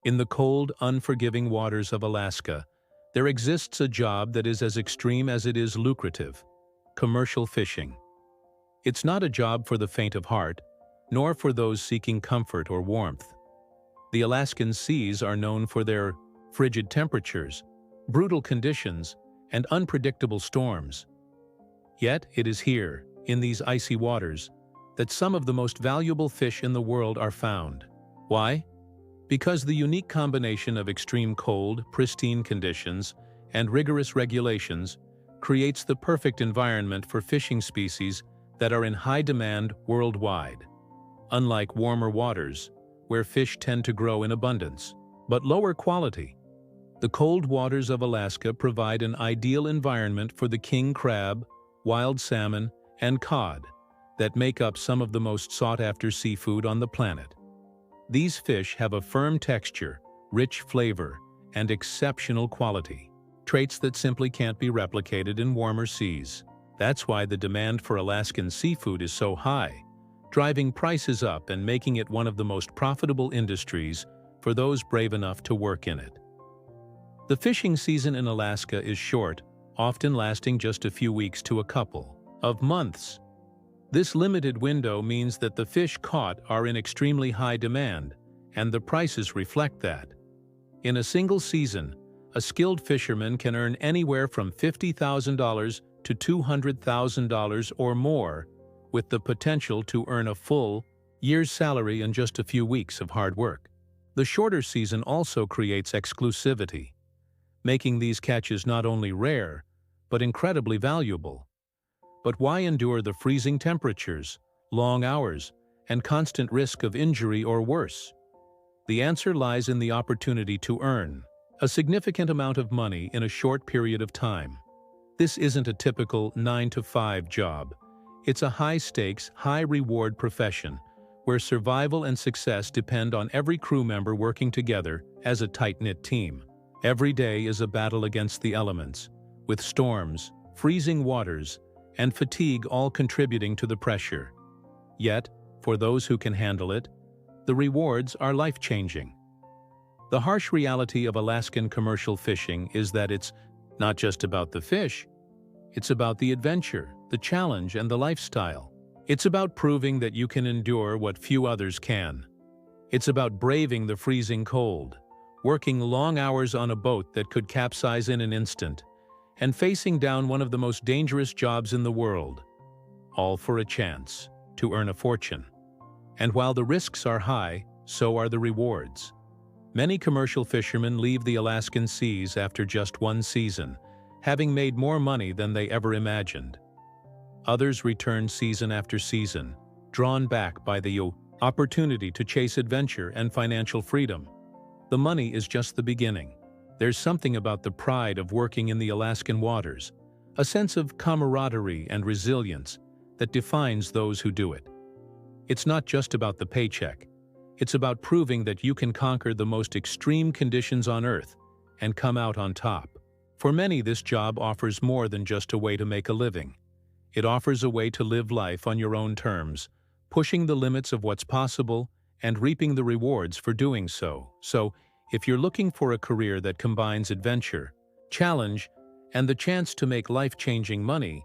In the cold, unforgiving waters of Alaska, there exists a job that is as extreme as it is lucrative: commercial fishing. It's not a job for the faint of heart, nor for those seeking comfort or warmth. The Alaskan seas are known for their frigid temperatures, brutal conditions, and unpredictable storms. Yet it is here, in these icy waters, that some of the most valuable fish in the world are found. Why? Because the unique combination of extreme cold, pristine conditions, and rigorous regulations creates the perfect environment for fishing species that are in high demand worldwide. Unlike warmer waters, where fish tend to grow in abundance, but lower quality, the cold waters of Alaska provide an ideal environment for the king crab, wild salmon, and cod that make up some of the most sought-after seafood on the planet. These fish have a firm texture, rich flavor, and exceptional quality, traits that simply can't be replicated in warmer seas. That's why the demand for Alaskan seafood is so high, driving prices up and making it one of the most profitable industries for those brave enough to work in it. The fishing season in Alaska is short, often lasting just a few weeks to a couple of months. This limited window means that the fish caught are in extremely high demand, and the prices reflect that. In a single season, a skilled fisherman can earn anywhere from $50,000 to $200,000 or more, with the potential to earn a full year's salary in just a few weeks of hard work. The shorter season also creates exclusivity, making these catches not only rare, but incredibly valuable. But why endure the freezing temperatures, long hours, and constant risk of injury or worse? The answer lies in the opportunity to earn a significant amount of money in a short period of time. This isn't a typical 9-to-5 job. It's a high-stakes, high-reward profession where survival and success depend on every crew member working together as a tight-knit team. Every day is a battle against the elements, with storms, freezing waters, and fatigue all contributing to the pressure. Yet, for those who can handle it, the rewards are life-changing. The harsh reality of Alaskan commercial fishing is that it's not just about the fish, it's about the adventure, the challenge, and the lifestyle. It's about proving that you can endure what few others can. It's about braving the freezing cold, working long hours on a boat that could capsize in an instant, and facing down one of the most dangerous jobs in the world, all for a chance to earn a fortune. And while the risks are high, so are the rewards. Many commercial fishermen leave the Alaskan seas after just one season, having made more money than they ever imagined. Others return season after season, drawn back by the opportunity to chase adventure and financial freedom. The money is just the beginning. There's something about the pride of working in the Alaskan waters, a sense of camaraderie and resilience that defines those who do it. It's not just about the paycheck. It's about proving that you can conquer the most extreme conditions on Earth and come out on top. For many, this job offers more than just a way to make a living. It offers a way to live life on your own terms, pushing the limits of what's possible and reaping the rewards for doing so. So, if you're looking for a career that combines adventure, challenge, and the chance to make life-changing money,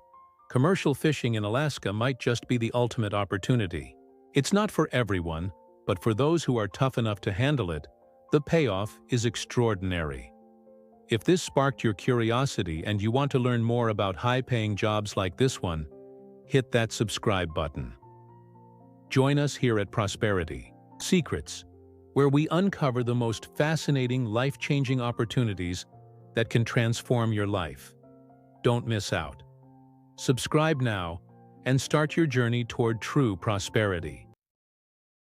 commercial fishing in Alaska might just be the ultimate opportunity. It's not for everyone, but for those who are tough enough to handle it, the payoff is extraordinary. If this sparked your curiosity and you want to learn more about high-paying jobs like this one, hit that subscribe button. Join us here at Prosperity Secrets, where we uncover the most fascinating, life-changing opportunities that can transform your life. Don't miss out. Subscribe now and start your journey toward true prosperity.